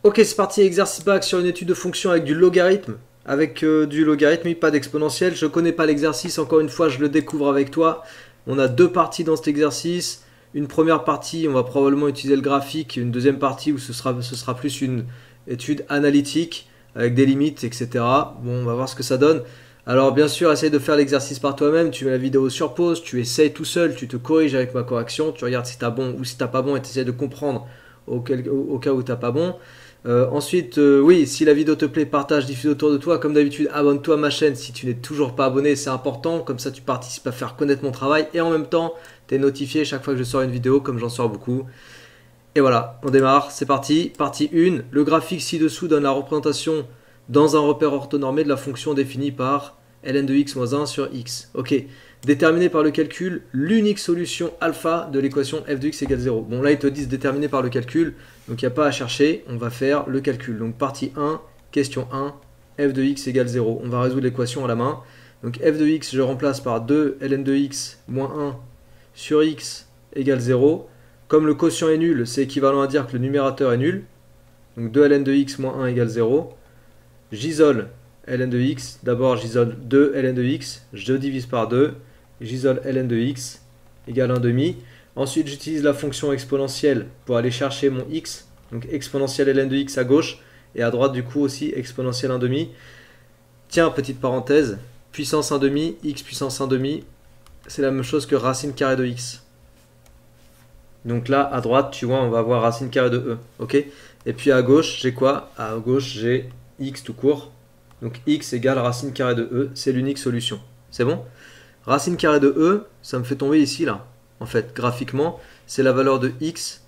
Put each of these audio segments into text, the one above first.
Ok, c'est parti, exercice bac sur une étude de fonction avec du logarithme. Avec du logarithme, pas d'exponentiel. Je connais pas l'exercice, encore une fois, je le découvre avec toi. On a deux parties dans cet exercice. Une première partie, on va probablement utiliser le graphique. Une deuxième partie où ce sera plus une étude analytique avec des limites, etc. Bon, on va voir ce que ça donne. Alors bien sûr, essaye de faire l'exercice par toi-même. Tu mets la vidéo sur pause, tu essayes tout seul, tu te corriges avec ma correction. Tu regardes si tu as bon ou si tu n'as pas bon et tu essaies de comprendre au cas où tu n'as pas bon. Ensuite, oui, si la vidéo te plaît, partage, diffuse autour de toi. Comme d'habitude, abonne-toi à ma chaîne si tu n'es toujours pas abonné, c'est important. Comme ça, tu participes à faire connaître mon travail. Et en même temps, tu es notifié chaque fois que je sors une vidéo, comme j'en sors beaucoup. Et voilà, on démarre, c'est parti. Partie 1. Le graphique ci-dessous donne la représentation dans un repère orthonormé de la fonction définie par ln de x moins 1 sur x. Ok. Déterminer par le calcul l'unique solution alpha de l'équation f de x égale 0. Bon, là, ils te disent déterminer par le calcul. Donc, il n'y a pas à chercher. On va faire le calcul. Donc, partie 1, question 1, f de x égale 0. On va résoudre l'équation à la main. Donc, f de x, je remplace par 2 ln de x moins 1 sur x égale 0. Comme le quotient est nul, c'est équivalent à dire que le numérateur est nul. Donc, 2 ln de x moins 1 égale 0. J'isole ln de x. D'abord, j'isole 2 ln de x. Je divise par 2. J'isole ln de x égale 1,5. Ensuite, j'utilise la fonction exponentielle pour aller chercher mon x. Donc, exponentielle ln de x à gauche. Et à droite, du coup, aussi exponentielle 1,5. Tiens, petite parenthèse. Puissance 1,5, x puissance 1,5. C'est la même chose que racine carrée de x. Donc là, à droite, tu vois, on va avoir racine carrée de e. Ok. Et puis à gauche, j'ai quoi? À gauche, j'ai x tout court. Donc x égale racine carrée de e. C'est l'unique solution. C'est bon? Racine carrée de e, ça me fait tomber ici, là. En fait, graphiquement, c'est la valeur de x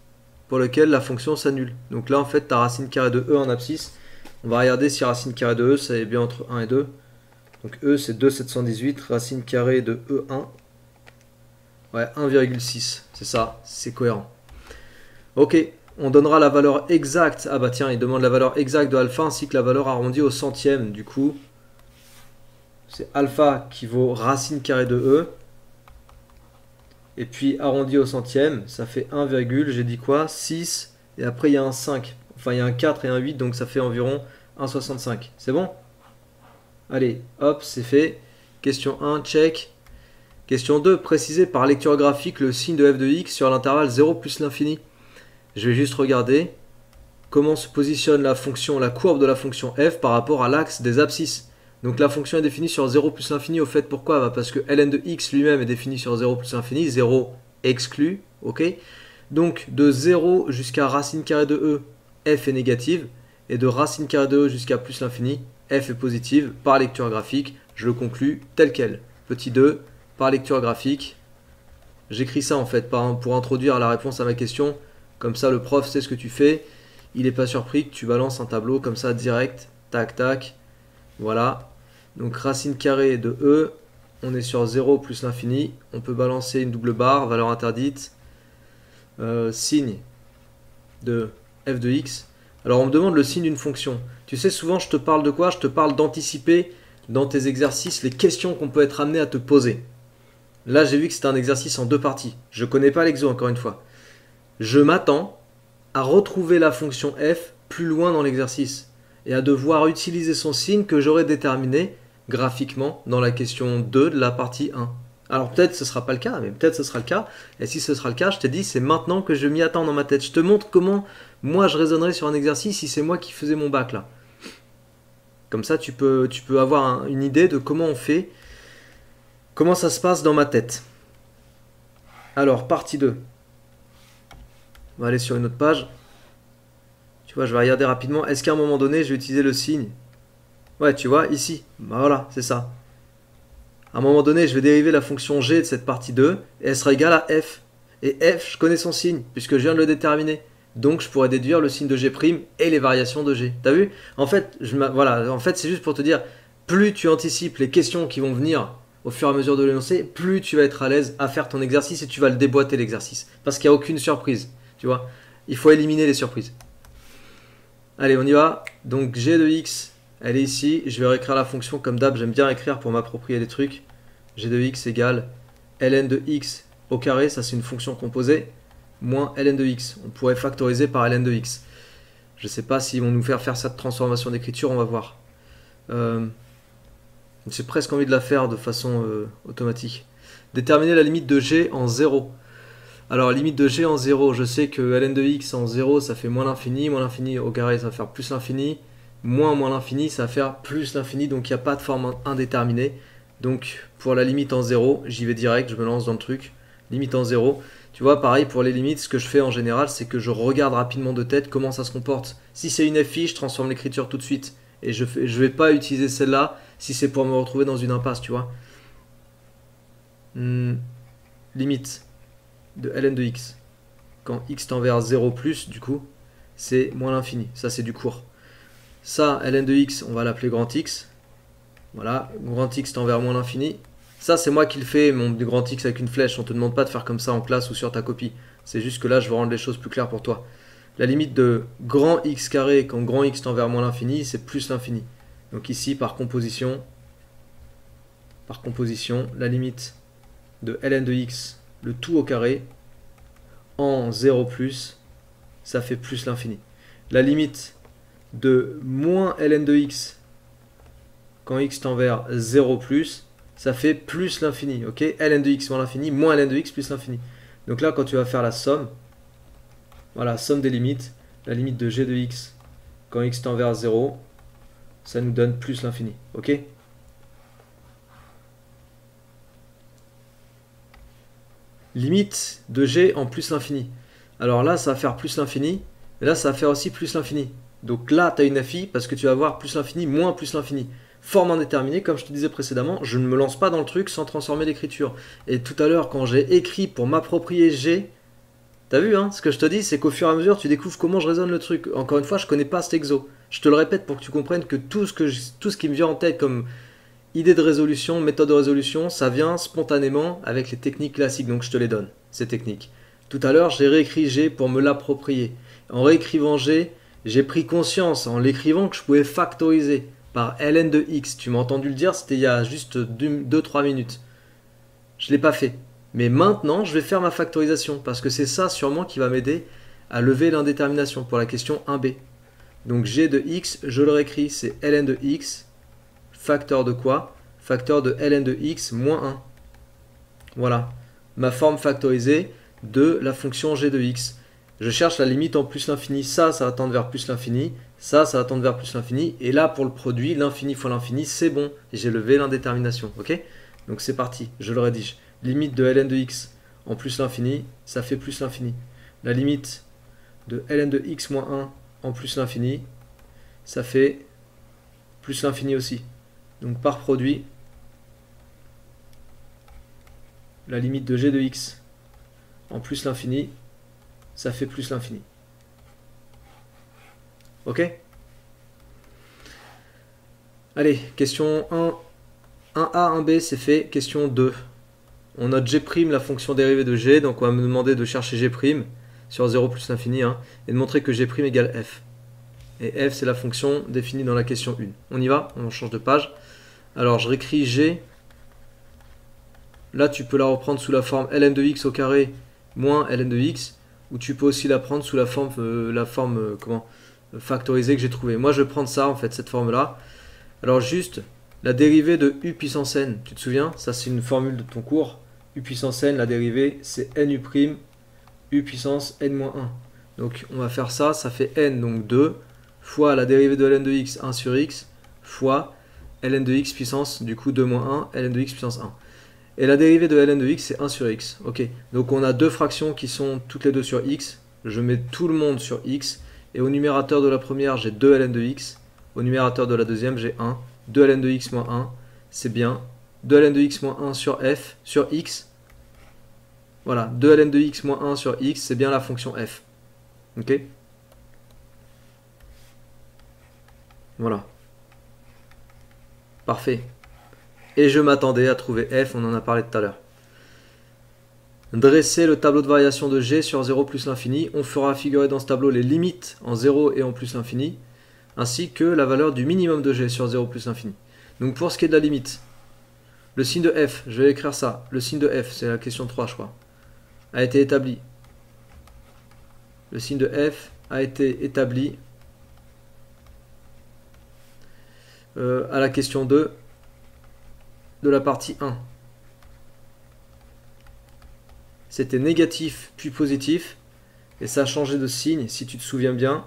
pour laquelle la fonction s'annule. Donc là, en fait, tu as racine carrée de e en abscisse. On va regarder si racine carrée de e, ça est bien entre 1 et 2. Donc e, c'est 2,718. Racine carrée de e1. Ouais, 1,6. C'est ça, c'est cohérent. Ok, on donnera la valeur exacte. Ah bah tiens, il demande la valeur exacte de alpha ainsi que la valeur arrondie au centième. Du coup, c'est alpha qui vaut racine carrée de e. Et puis arrondi au centième, ça fait 1, j'ai dit quoi? 6. Et après il y a un 5. Enfin il y a un 4 et un 8, donc ça fait environ 1,65. C'est bon? Allez, hop, c'est fait. Question 1, check. Question 2, préciser par lecture graphique le signe de f de x sur l'intervalle 0 plus l'infini. Je vais juste regarder comment se positionne la courbe de la fonction f par rapport à l'axe des abscisses. Donc la fonction est définie sur 0 plus l'infini. Au fait, pourquoi? Bah parce que ln de x lui-même est défini sur 0 plus l'infini. 0 exclu. Ok. Donc de 0 jusqu'à racine carrée de e, f est négative. Et de racine carrée de e jusqu'à plus l'infini, f est positive. Par lecture graphique, je le conclus tel quel. Petit 2, par lecture graphique. J'écris ça en fait pour introduire la réponse à ma question. Comme ça, le prof sait ce que tu fais. Il n'est pas surpris que tu balances un tableau comme ça direct. Tac, tac. Voilà. Donc racine carrée de e, on est sur 0 plus l'infini. On peut balancer une double barre, valeur interdite. Signe de f de x. Alors on me demande le signe d'une fonction. Tu sais, souvent je te parle de quoi? Je te parle d'anticiper dans tes exercices les questions qu'on peut être amené à te poser. Là j'ai vu que c'était un exercice en deux parties. Je ne connais pas l'exo encore une fois. Je m'attends à retrouver la fonction f plus loin dans l'exercice et à devoir utiliser son signe que j'aurais déterminé graphiquement dans la question 2 de la partie 1. Alors peut-être ce ne sera pas le cas, mais peut-être ce sera le cas. Et si ce sera le cas, je t'ai dit, c'est maintenant que je m'y attends dans ma tête. Je te montre comment moi je raisonnerais sur un exercice si c'est moi qui faisais mon bac là. Comme ça, tu peux avoir une idée de comment on fait, comment ça se passe dans ma tête. Alors, partie 2. On va aller sur une autre page. Tu vois, je vais regarder rapidement. Est-ce qu'à un moment donné, je vais utiliser le signe? Ouais, tu vois, ici. Bah voilà, c'est ça. À un moment donné, je vais dériver la fonction g de cette partie 2 et elle sera égale à f. Et f, je connais son signe puisque je viens de le déterminer. Donc, je pourrais déduire le signe de g' et les variations de g. T'as vu? En fait, voilà. En fait, c'est juste pour te dire, plus tu anticipes les questions qui vont venir au fur et à mesure de l'énoncé, plus tu vas être à l'aise à faire ton exercice et tu vas le déboîter l'exercice. Parce qu'il n'y a aucune surprise. Tu vois? Il faut éliminer les surprises. Allez, on y va. Donc, g de x, elle est ici. Je vais réécrire la fonction comme d'hab. J'aime bien écrire pour m'approprier les trucs. G de x égale ln de x au carré. Ça, c'est une fonction composée. Moins ln de x. On pourrait factoriser par ln de x. Je ne sais pas s'ils vont nous faire cette transformation d'écriture, on va voir. J'ai presque envie de la faire de façon automatique. Déterminer la limite de g en 0. Alors, limite de g en 0, je sais que ln de x en 0, ça fait moins l'infini au carré, ça va faire plus l'infini, moins l'infini, ça va faire plus l'infini, donc il n'y a pas de forme indéterminée. Donc, pour la limite en 0, j'y vais direct, je me lance dans le truc. Limite en 0. Tu vois, pareil, pour les limites, ce que je fais en général, c'est que je regarde rapidement de tête comment ça se comporte. Si c'est une FI, je transforme l'écriture tout de suite. Et je vais pas utiliser celle-là si c'est pour me retrouver dans une impasse, tu vois. Limite de ln de x. Quand x tend vers 0 plus, du coup, c'est moins l'infini. Ça, c'est du court. Ça, ln de x, on va l'appeler grand x. Voilà, grand x tend vers moins l'infini. Ça, c'est moi qui le fais, mon grand X avec une flèche. On te demande pas de faire comme ça en classe ou sur ta copie. C'est juste que là, je veux rendre les choses plus claires pour toi. La limite de grand X carré, quand grand X tend vers moins l'infini, c'est plus l'infini. Donc ici, par composition, la limite de ln de X, le tout au carré, en 0 plus, ça fait plus l'infini. La limite de moins ln de X, quand X tend vers 0 plus, ça fait plus l'infini, ok? Ln de x moins l'infini, moins ln de x plus l'infini. Donc là, quand tu vas faire la somme, voilà, somme des limites, la limite de g de x, quand x tend vers 0, ça nous donne plus l'infini, ok? Limite de g en plus l'infini. Alors là, ça va faire plus l'infini, et là, ça va faire aussi plus l'infini. Donc là, tu as une FI parce que tu vas avoir plus l'infini, moins plus l'infini. Forme indéterminée, comme je te disais précédemment, je ne me lance pas dans le truc sans transformer l'écriture. Et tout à l'heure, quand j'ai écrit pour m'approprier G, t'as vu, hein, ce que je te dis, c'est qu'au fur et à mesure, tu découvres comment je raisonne le truc. Encore une fois, je connais pas cet exo. Je te le répète pour que tu comprennes que tout ce qui me vient en tête comme idée de résolution, méthode de résolution, ça vient spontanément avec les techniques classiques, donc je te les donne, ces techniques. Tout à l'heure, j'ai réécrit G pour me l'approprier. En réécrivant G, j'ai pris conscience, en l'écrivant, que je pouvais factoriser par ln de x. Tu m'as entendu le dire, c'était il y a juste 2-3 minutes. Je ne l'ai pas fait. Mais maintenant, je vais faire ma factorisation, parce que c'est ça sûrement qui va m'aider à lever l'indétermination pour la question 1b. Donc g de x, je le réécris, c'est ln de x, facteur de quoi? Facteur de ln de x moins 1. Voilà, ma forme factorisée de la fonction g de x. Je cherche la limite en plus l'infini, ça va tendre vers plus l'infini, ça va tendre vers plus l'infini, et là pour le produit, l'infini fois l'infini, c'est bon, j'ai levé l'indétermination, ok? Donc c'est parti, je le rédige. Limite de ln de x en plus l'infini, ça fait plus l'infini. La limite de ln de x moins 1 en plus l'infini, ça fait plus l'infini aussi. Donc par produit, la limite de g de x en plus l'infini, ça fait plus l'infini. Ok? Allez, question 1. 1a, 1b, c'est fait. Question 2. On note g', la fonction dérivée de g. Donc on va me demander de chercher g' sur 0 plus l'infini, hein, et de montrer que g' égale f. Et f, c'est la fonction définie dans la question 1. On y va? On change de page. Alors, je réécris g. Là, tu peux la reprendre sous la forme ln de x au carré moins ln de x. Ou tu peux aussi la prendre sous la forme, factorisée que j'ai trouvée. Moi, je vais prendre ça, en fait, cette forme-là. Alors, juste, la dérivée de u puissance n, tu te souviens? Ça, c'est une formule de ton cours. U puissance n, la dérivée, c'est nu', u puissance n-1. Donc, on va faire ça, ça fait n, donc 2, fois la dérivée de ln de x, 1 sur x, fois ln de x puissance, du coup, 2 moins 1, ln de x puissance 1. Et la dérivée de ln de x, c'est 1 sur x. Ok, donc on a deux fractions qui sont toutes les deux sur x. Je mets tout le monde sur x. Et au numérateur de la première, j'ai 2 ln de x. Au numérateur de la deuxième, j'ai 1. 2 ln de x moins 1, c'est bien. 2 ln de x moins 1 sur f, sur x. Voilà, 2 ln de x moins 1 sur x, c'est bien la fonction f. Ok? Voilà. Parfait. Et je m'attendais à trouver f, on en a parlé tout à l'heure. Dresser le tableau de variation de g sur 0 plus l'infini. On fera figurer dans ce tableau les limites en 0 et en plus l'infini, ainsi que la valeur du minimum de g sur 0 plus l'infini. Donc pour ce qui est de la limite, le signe de f, je vais écrire ça. Le signe de f, c'est la question 3 je crois, a été établi. Le signe de f a été établi à la question 2 de la partie 1. C'était négatif puis positif, et ça a changé de signe, si tu te souviens bien,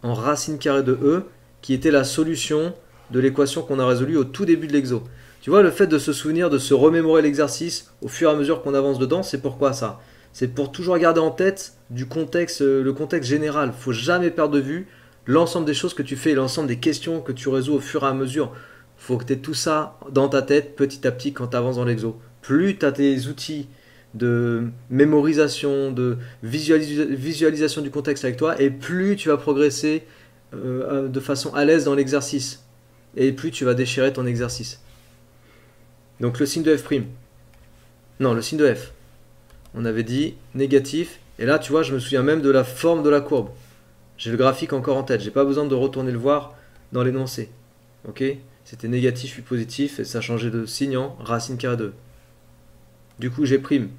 en racine carrée de E, qui était la solution de l'équation qu'on a résolue au tout début de l'exo. Tu vois, le fait de se souvenir, de se remémorer l'exercice au fur et à mesure qu'on avance dedans, c'est pourquoi ça? C'est pour toujours garder en tête du contexte, le contexte général. Faut jamais perdre de vue l'ensemble des choses que tu fais et l'ensemble des questions que tu résous au fur et à mesure. Faut que tu aies tout ça dans ta tête petit à petit quand tu avances dans l'exo. Plus tu as tes outils de mémorisation, de visualisation du contexte avec toi, et plus tu vas progresser de façon à l'aise dans l'exercice. Et plus tu vas déchirer ton exercice. Donc le signe de F'. Non, le signe de F. On avait dit négatif. Et là, tu vois, je me souviens même de la forme de la courbe. J'ai le graphique encore en tête. J'ai pas besoin de retourner le voir dans l'énoncé. Ok? C'était négatif puis positif. Et ça changeait de signe en racine carrée de E. Du coup, j'ai prime.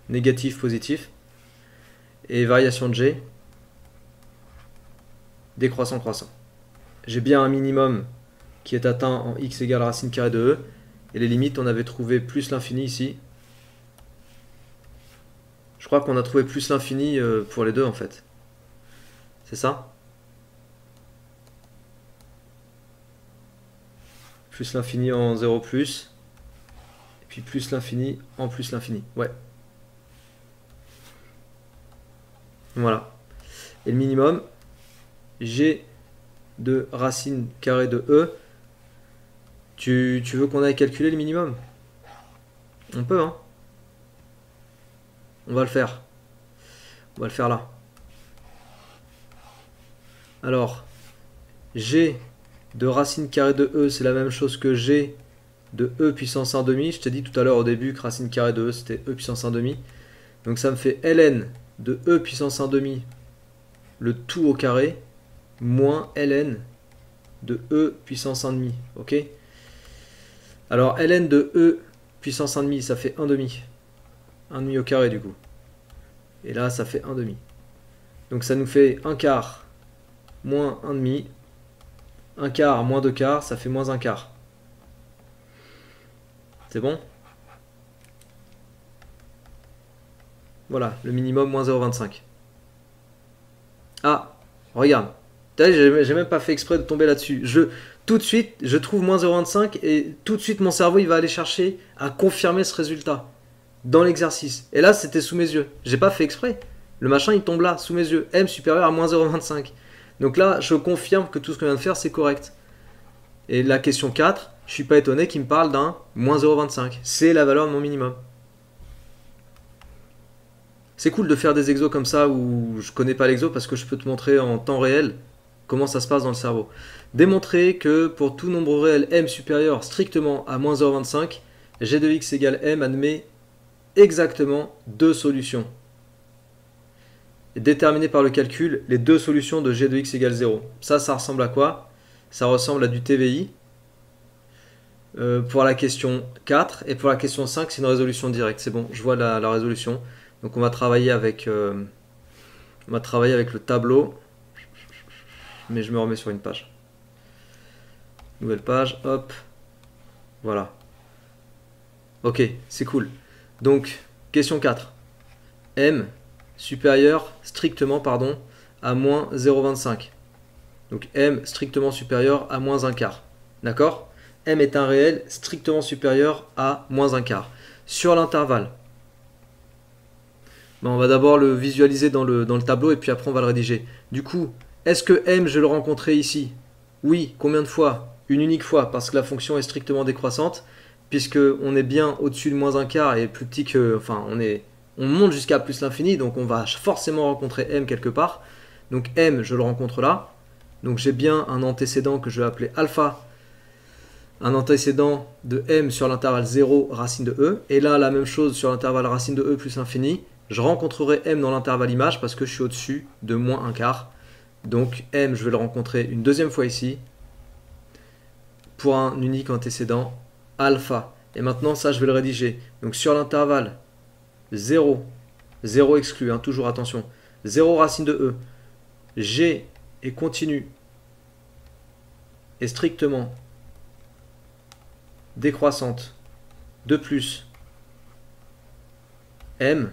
Négatif, positif. Et variation de G. Décroissant, croissant. J'ai bien un minimum qui est atteint en x égale racine carrée de E. Et les limites, on avait trouvé plus l'infini ici. Je crois qu'on a trouvé plus l'infini pour les deux en fait. C'est ça? Plus l'infini en 0 plus. Et puis plus l'infini en plus l'infini. Ouais. Voilà. Et le minimum, G de racine carrée de E. Tu veux qu'on aille calculer le minimum? On peut, hein? On va le faire. On va le faire là. Alors, G de racine carrée de E, c'est la même chose que G de E puissance 1 demi. Je t'ai dit tout à l'heure au début que racine carrée de E, c'était E puissance 1 demi. Donc ça me fait ln de E puissance 1 demi, le tout au carré, moins ln de E puissance 1 demi. Ok? Alors ln de E puissance 1 demi, ça fait 1 demi. 1 demi au carré du coup. Et là, ça fait 1 demi. Donc ça nous fait 1 quart moins 1 demi. 1 quart moins 2 quarts, ça fait moins 1 quart. C'est bon? Voilà, le minimum moins 0,25. Ah, regarde. J'ai même pas fait exprès de tomber là-dessus. Tout de suite, je trouve moins 0,25 et tout de suite mon cerveau il va aller chercher à confirmer ce résultat dans l'exercice. Et là, c'était sous mes yeux. J'ai pas fait exprès. Le machin il tombe là, sous mes yeux. M supérieur à moins 0,25. Donc là, je confirme que tout ce qu'on vient de faire, c'est correct. Et la question 4, je suis pas étonné qu'il me parle d'un moins 0,25. C'est la valeur de mon minimum. C'est cool de faire des exos comme ça où je connais pas l'exo parce que je peux te montrer en temps réel comment ça se passe dans le cerveau. Démontrer que pour tout nombre réel m supérieur strictement à moins 0,25, g de x égale m admet exactement deux solutions. Et déterminer par le calcul les deux solutions de g de x égale 0. Ça ressemble à quoi? Ça ressemble à du TVI. Pour la question 4 et pour la question 5, c'est une résolution directe. C'est bon, je vois la résolution. Donc on va travailler avec le tableau. Mais je me remets sur une page. Nouvelle page, hop. Voilà. Ok, c'est cool. Donc, question 4. M supérieur strictement à moins 0,25. Donc M strictement supérieur à moins 1 quart. D'accord? M est un réel strictement supérieur à moins 1 quart. Sur l'intervalle, on va d'abord le visualiser dans le tableau et puis après on va le rédiger. Du coup, est-ce que M, je vais le rencontrer ici? Oui, combien de fois? Une unique fois, parce que la fonction est strictement décroissante, puisque on est bien au-dessus de moins 1 quart et plus petit que... Enfin, on monte jusqu'à plus l'infini, donc on va forcément rencontrer M quelque part. Donc M, je le rencontre là. Donc j'ai bien un antécédent que je vais appeler alpha. Un antécédent de M sur l'intervalle 0, racine de E. Et là, la même chose sur l'intervalle racine de E plus l'infini. Je rencontrerai M dans l'intervalle image parce que je suis au-dessus de moins 1 quart. Donc M, je vais le rencontrer une deuxième fois ici pour un unique antécédent alpha. Et maintenant, ça, je vais le rédiger. Donc sur l'intervalle 0, 0 exclu, hein, toujours attention, 0 racine de E, G est continu est strictement décroissante de plus m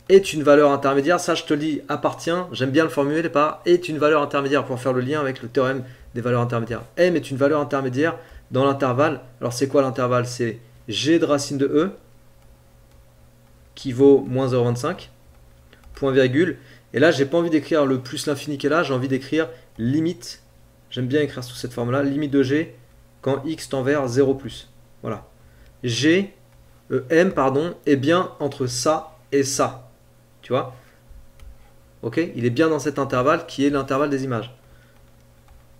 est une valeur intermédiaire, ça je te le dis, appartient, j'aime bien le formuler par est une valeur intermédiaire pour faire le lien avec le théorème des valeurs intermédiaires. M est une valeur intermédiaire dans l'intervalle. Alors c'est quoi l'intervalle? C'est g de racine de e qui vaut moins 0,25, point virgule. Et là, j'ai pas envie d'écrire le plus l'infini qui est là, j'ai envie d'écrire limite, j'aime bien écrire sous cette forme-là, limite de g quand x tend vers 0 plus. Voilà. G, m, pardon, est bien entre ça et ça. Tu vois? Ok? Il est bien dans cet intervalle qui est l'intervalle des images.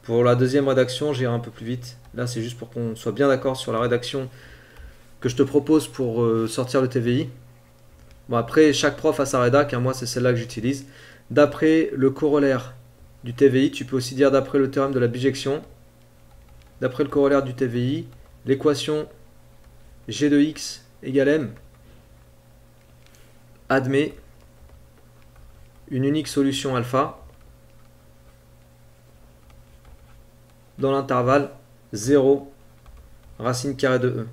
Pour la deuxième rédaction, j'irai un peu plus vite. Là, c'est juste pour qu'on soit bien d'accord sur la rédaction que je te propose pour sortir le TVI. Bon, après, chaque prof a sa rédac, hein, moi c'est celle-là que j'utilise. D'après le corollaire du TVI, tu peux aussi dire d'après le théorème de la bijection. D'après le corollaire du TVI, l'équation g de x égale m admet une unique solution alpha dans l'intervalle 0 racine carrée de e.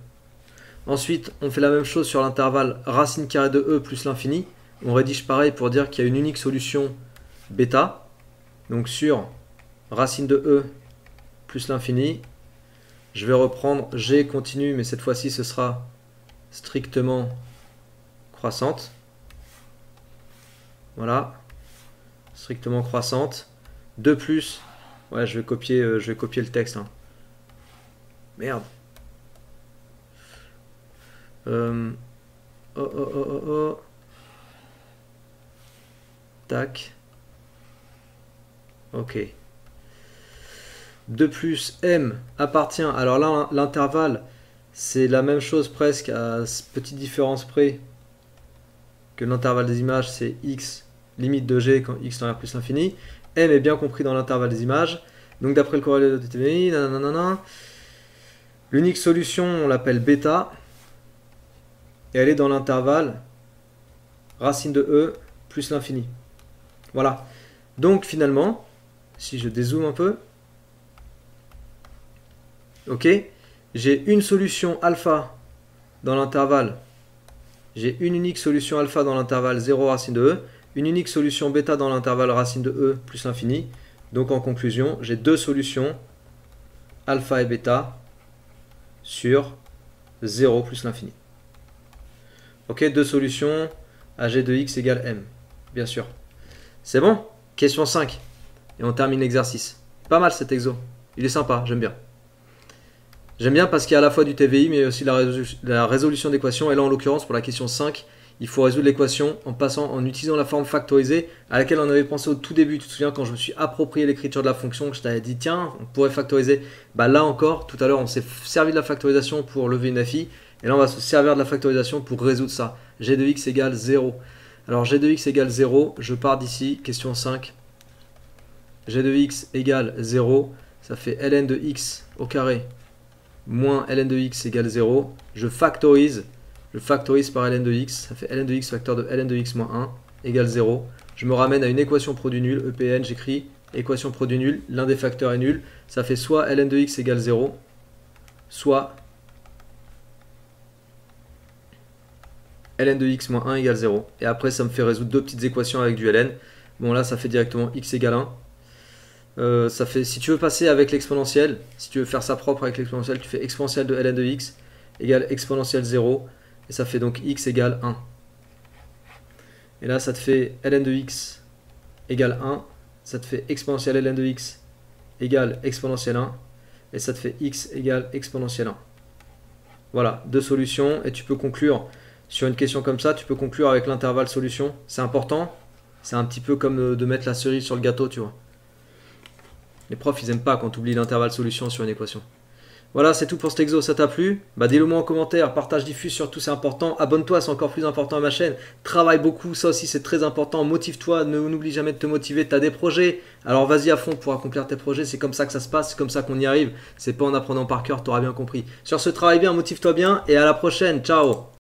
Ensuite, on fait la même chose sur l'intervalle racine carrée de e plus l'infini. On rédige pareil pour dire qu'il y a une unique solution bêta. Donc sur racine de e plus l'infini, je vais reprendre g continue, mais cette fois-ci ce sera strictement croissante. Voilà, strictement croissante. De plus, ouais, je vais copier le texte. Hein. Merde. Tac. Ok. De plus, m appartient. Alors là, l'intervalle, c'est la même chose presque à petite différence près que l'intervalle des images, c'est x limite de g quand x tend vers plus l'infini. M est bien compris dans l'intervalle des images. Donc d'après le corollaire de TVI, l'unique solution, on l'appelle bêta. Et elle est dans l'intervalle racine de e plus l'infini. Voilà. Donc finalement, si je dézoome un peu, ok, j'ai une solution alpha dans l'intervalle, j'ai une unique solution alpha dans l'intervalle 0 racine de e, une unique solution bêta dans l'intervalle racine de e plus l'infini. Donc en conclusion, j'ai deux solutions alpha et bêta sur 0 plus l'infini. Ok, deux solutions à g de x égale m, bien sûr. C'est bon? Question 5. Et on termine l'exercice. Pas mal cet exo. Il est sympa, j'aime bien. J'aime bien parce qu'il y a à la fois du TVI, mais aussi la résolution d'équations. Et là, en l'occurrence, pour la question 5, il faut résoudre l'équation en utilisant la forme factorisée à laquelle on avait pensé au tout début. Tu te souviens quand je me suis approprié l'écriture de la fonction, que je t'avais dit, tiens, on pourrait factoriser. Bah là encore, tout à l'heure, on s'est servi de la factorisation pour lever une FI. Et là, on va se servir de la factorisation pour résoudre ça. G de x égale 0. Alors, g de x égale 0, je pars d'ici, question 5. G de x égale 0, ça fait ln de x au carré moins ln de x égale 0. Je factorise par ln de x, ça fait ln de x facteur de ln de x moins 1 égale 0. Je me ramène à une équation produit nul, EPN, j'écris équation produit nul, l'un des facteurs est nul. Ça fait soit ln de x égale 0, soit ln de x moins 1 égale 0. Et après, ça me fait résoudre deux petites équations avec du ln. Bon, là, ça fait directement x égale 1. Ça fait, si tu veux passer avec l'exponentielle, si tu veux faire ça propre avec l'exponentielle, tu fais exponentielle de ln de x égale exponentielle 0. Et ça fait donc x égale 1. Et là, ça te fait ln de x égale 1. Ça te fait exponentielle ln de x égale exponentielle 1. Et ça te fait x égale exponentielle 1. Voilà, deux solutions. Et tu peux conclure sur une question comme ça, tu peux conclure avec l'intervalle solution. C'est important. C'est un petit peu comme de mettre la cerise sur le gâteau, tu vois. Les profs, ils aiment pas quand tu oublies l'intervalle solution sur une équation. Voilà, c'est tout pour cet exo, ça t'a plu? Bah dis-le moi en commentaire, partage, diffuse, surtout c'est important. Abonne-toi, c'est encore plus important à ma chaîne. Travaille beaucoup, ça aussi c'est très important. Motive-toi, n'oublie jamais de te motiver. Tu as des projets, alors vas-y à fond pour accomplir tes projets. C'est comme ça que ça se passe, c'est comme ça qu'on y arrive. C'est pas en apprenant par cœur, tu auras bien compris. Sur ce, travaille bien, motive-toi bien et à la prochaine. Ciao!